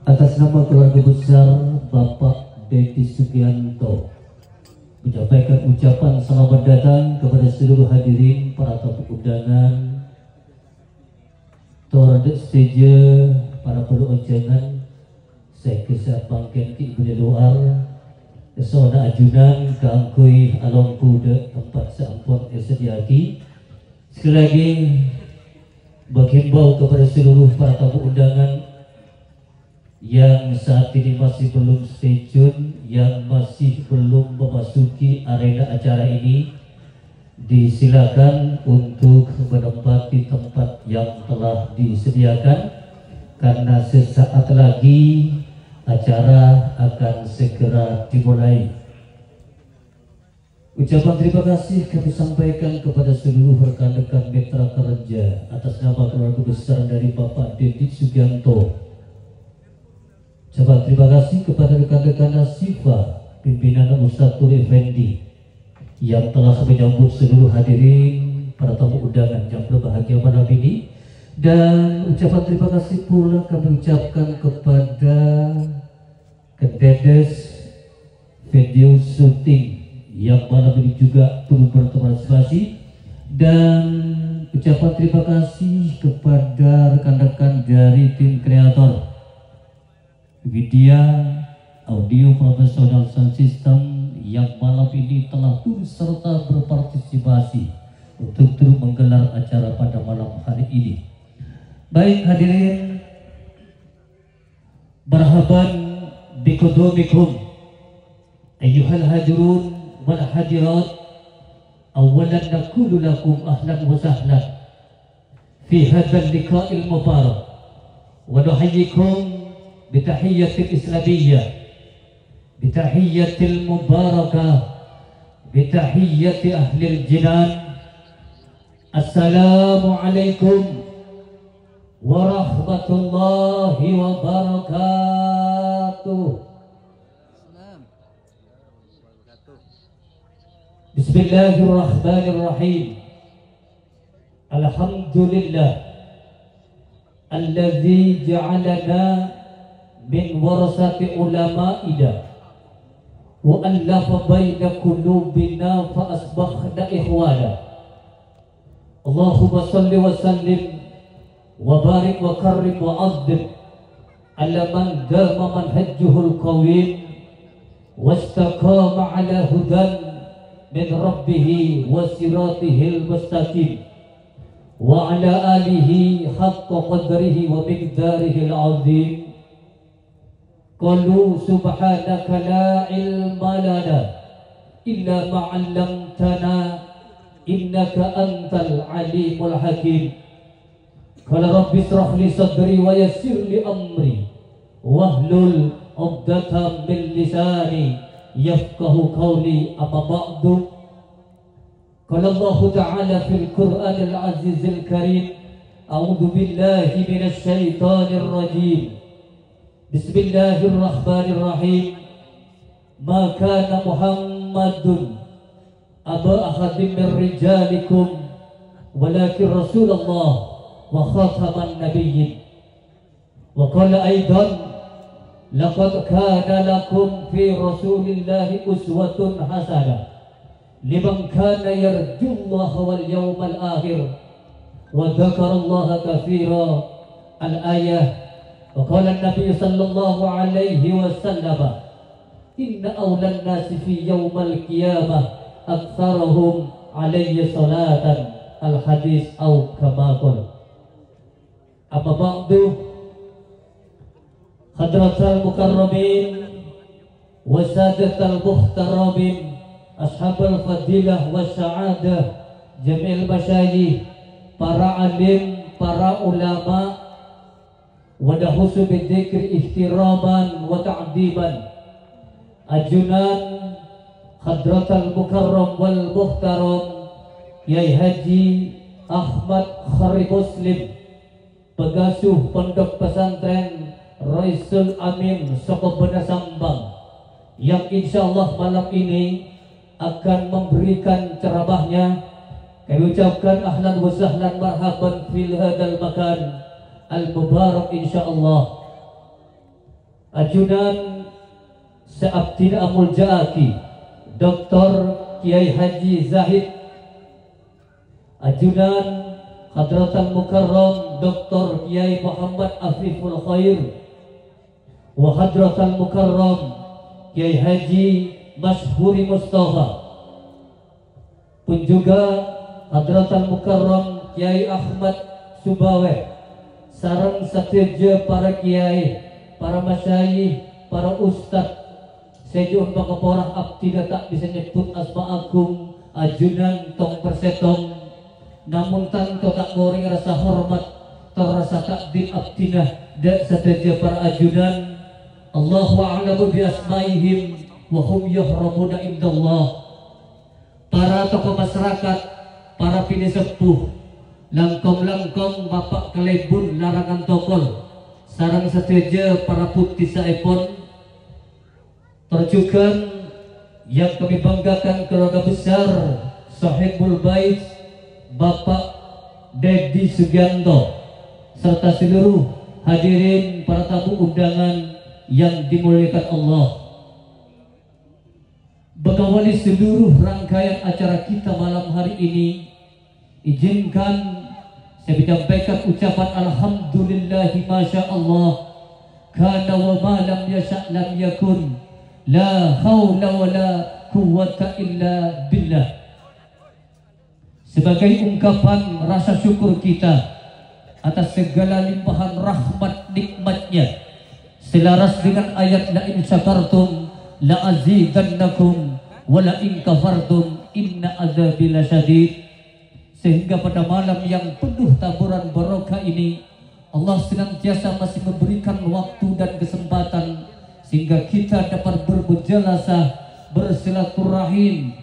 Atas nama keluarga besar Bapak Dedi Sugianto, menyampaikan ucapan selamat datang kepada seluruh hadirin, para tamu undangan, Tordet stage, para perlu unjangan, saya kisah bangken ki ibu luar, kesona ajunan, keangkui along kuda tempat seampun sediaki. Sekali lagi menghimbau kepada seluruh para tamu undangan yang saat ini masih belum stay tune, yang masih belum memasuki arena acara ini, disilakan untuk menempati tempat yang telah disediakan, karena sesaat lagi acara akan segera dimulai. Ucapan terima kasih kami sampaikan kepada seluruh rekan-rekan Mitra Kerja atas nama keluarga besar dari Bapak Dedi Sugianto. Ucapan terima kasih kepada rekan-rekan Nasifa pimpinan Ustadz Turi Effendi yang telah menyambut seluruh hadirin, para tamu undangan yang berbahagia malam ini. Dan ucapan terima kasih pula kami ucapkan kepada Kededes Video Shooting yang malam ini juga turut berpartisipasi, dan ucapan terima kasih kepada rekan-rekan dari tim kreator Widya Audio Professional Sound System yang malam ini telah turut serta berpartisipasi untuk turut menggelar acara pada malam hari ini. Baik hadirin, marhaban biqudumikum ayyuhal hadirun wal hadirat. Awalan naqulu lakum ahlan wa sahlan fi hadzal liqa'il mubarak wa nuhayyikum bitahiyyatil islamiyyah, bitahiyyatil mubarakah, bitahiyyati ahlil jinan. Assalamu alaikum warahmatullahi wabarakatuh. Bismillahirrahmanirrahim. Alhamdulillah alladzi ja'alana min warasati ulama'ina wa allafa baina qulubina fa asbahna ikhwana. Allahumma salli wa sallim wa barik wa karrim wa azdim ala man dama manhajjuhul qawim wastaqama ala hudan min rabbihi wa siratihil mustaqim wa ala alihi haqqa qadrihi wa miqdarihil azim. Qalu subhanaka la ilma lana illa ma 'allamtana innaka antal alimul hakim. Qala rabbi ishrah li sadri wa yassir li amri wahlul 'uqdatam min lisani yafqahu qawli. Amma ba'du. Qala Allah ta'ala fil Qur'anil Azizil Karim, a'udzu billahi minasy syaithanir rajim. Bismillahirrahmanirrahim. Ma kana Muhammadun aba ahadin min rijalikum walakin Rasulullah wa khataman nabiyyin. Wa qala aidan laqad kana lakum fi Rasulillahi uswatun hasanah liman kana yarjullaha wal yawmal akhir wa dzakarallaha katsira. Al-ayah. Wa qala an-nabiy sallallahu alaihi wasallam inna awlan nasi fi yawmal qiyamah aktsaruhum alayya salatan. Al-hadis au kama qala. Amma ba'du. Hadratal mukarramin wa sadatal muhtaramin, ashabul fadilah wa sa'adah, jamil masyayikh, para alim, para ulama, wa dahusu bidzikri ihtiraman wa ta'diban. Ajunan Hadratal mukarram wal muhtaram Yai Haji Ahmad Khari Muslim, pengasuh pondok pesantren Raisul Amin Sokobena Sambang, yang insyaallah malam ini akan memberikan ceramahnya. Kami ucapkan ahlan wa sahlan marhaban fil hadal makan al mubarak insyaallah. Ajudan Seabdin Amul Jaaki Dr. Kiai Haji Zahid, Ajudan Hadratan Mukarram Dr. Kiai Muhammad Afiful Khair, wa Hadratan Mukarram Kiai Haji Mashhuri Mustafa, pun juga Hadratan Mukarram Kiai Ahmad Subawe, sarang sateja para kiai, para masyayikh, para ustadz. Sejauh pangaporah abdi tak bisa nyebut asma agung ajunan tong persetong, namun tanto tak goreng rasa hormat terasa takdim abdinah dan sateja para ajunan. Allahu a'lamu bi asmaihim wa hum yuhramuna indallah. Para tokoh masyarakat, para pini sepuh, langkong-langkong bapak kelebun larangan tokol, sarang sateja para putih saepon, terjukan yang kami banggakan keluarga besar Sahibul Bait Bapak Dedi Sugianto, serta seluruh hadirin para tamu undangan yang dimuliakan Allah. Mengawali seluruh rangkaian acara kita malam hari ini, izinkan saya menyampaikan ucapan alhamdulillahi masya Allah, kana wa ma lam yasha' lam yakun, la haula wa la quwwata illa billah. Sebagai ungkapan rasa syukur kita atas segala limpahan rahmat nikmatnya, selaras dengan ayat la in syakartum la azidannakum wa la in kafartum inna azabi lasyadid. Sehingga pada malam yang penuh taburan barokah ini, Allah senantiasa masih memberikan waktu dan kesempatan sehingga kita dapat bermujalasah, bersilaturahim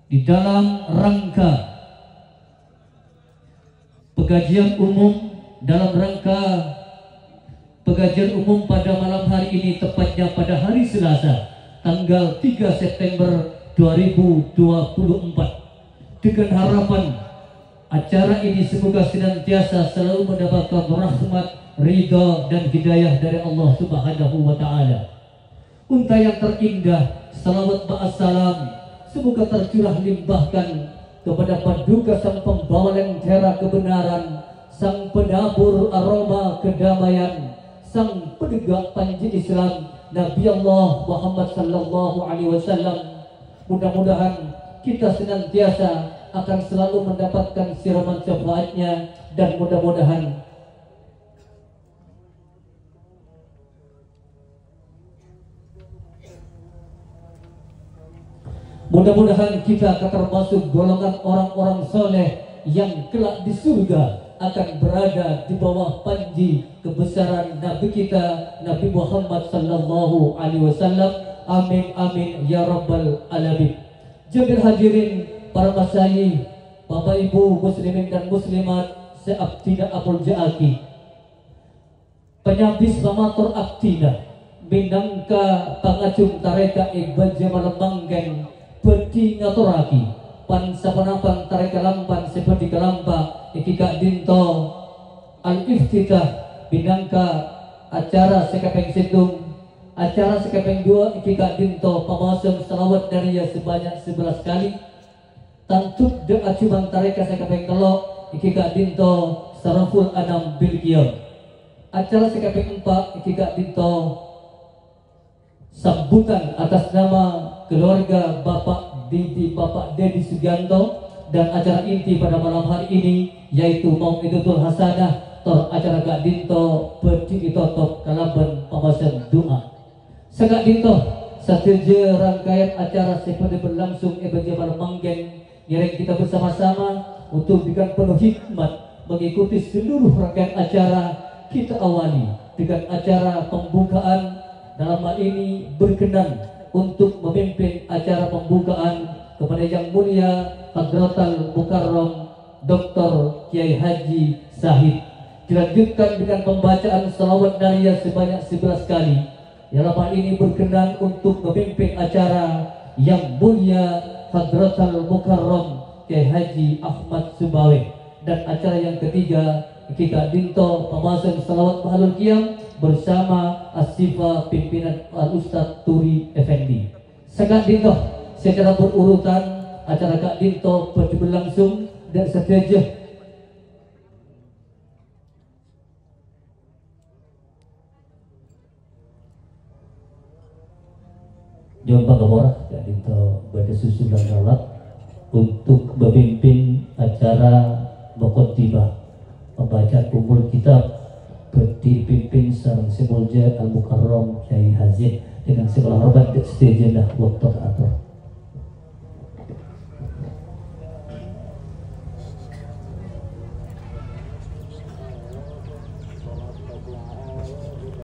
di dalam rangka pengajian umum, dalam rangka pengajian umum pada malam hari ini, tepatnya pada hari Selasa tanggal 3 September 2024, dengan harapan acara ini semoga senantiasa selalu mendapatkan rahmat, ridha dan hidayah dari Allah Subhanahu wa Ta'ala. Unta yang terindah, salawat ma'assalam, semoga tercurah limpahkan kepada paduka sang pembawa lentera kebenaran, sang penabur aroma kedamaian, sang penegak panji Islam, Nabi Allah Muhammad sallallahu alaihi wasallam. Mudah-mudahan kita senantiasa akan selalu mendapatkan siraman syafaatnya, dan mudah-mudahan kita akan termasuk golongan orang-orang soleh yang kelak di surga akan berada di bawah panji kebesaran Nabi kita Nabi Muhammad sallallahu alaihi wasallam. Amin amin ya rabbal alamin. Jemaah hadirin, para masyayikh, Bapak Ibu muslimin dan muslimat seabdina Abul Jaaki, penyabis pamatur abdina minangka pangacung tareka Iqbal Jamal Manggeng beti ngaturaki pan sapanapang tareka lampan seperti kelampa ikika dinto al-iftitah minangka acara sekapeng situng, acara sekapeng 2 ikika dinto pamasan salawat dari ya sebanyak 11 kali, tantuk de acuman tareka sekapeng kelok ikika dinto saraful anam bilqiyam, acara sekapeng 4 ikika dinto sambutan atas nama keluarga Bapak Didi Bapak Dedi Sugianto, dan acara inti pada malam hari ini yaitu Mau'idatul Hasanah tor acara Gak Dinto berdiri totok kalaban pemasan doa. Segak Dinto sateja rangkaian acara seperti berlangsung Ibadah Jamal Manggeng, yang kita bersama-sama untuk dengan penuh hikmat mengikuti seluruh rangkaian acara. Kita awali dengan acara pembukaan. Dalam hal ini berkenan untuk memimpin acara pembukaan kepada Yang Mulia Hadratal Mukarram Dr. Kiai Haji Zahid. Dilanjutkan dengan pembacaan salawat dariyah sebanyak 11 kali. Dalam hal ini berkenan untuk memimpin acara Yang Mulia Hadratal Mukarram Kiai Haji Ahmad Subawe. Dan acara yang ketiga, kita dinto pemasan salawat mahalul qiyam bersama Asifa pimpinan Al-Ustadz Turi Effendi. Sekat dinto secara berurutan acara Kak Dinto berlangsung dan setuju. Jombang Gamora Kak Dinto pada susulan ralat untuk memimpin acara Muqaddimah pembacaan umul kitab dipimpin Sang Semulja Al-Mukarram Kiai Hazim dengan segala hormat dan setuju waktu atur.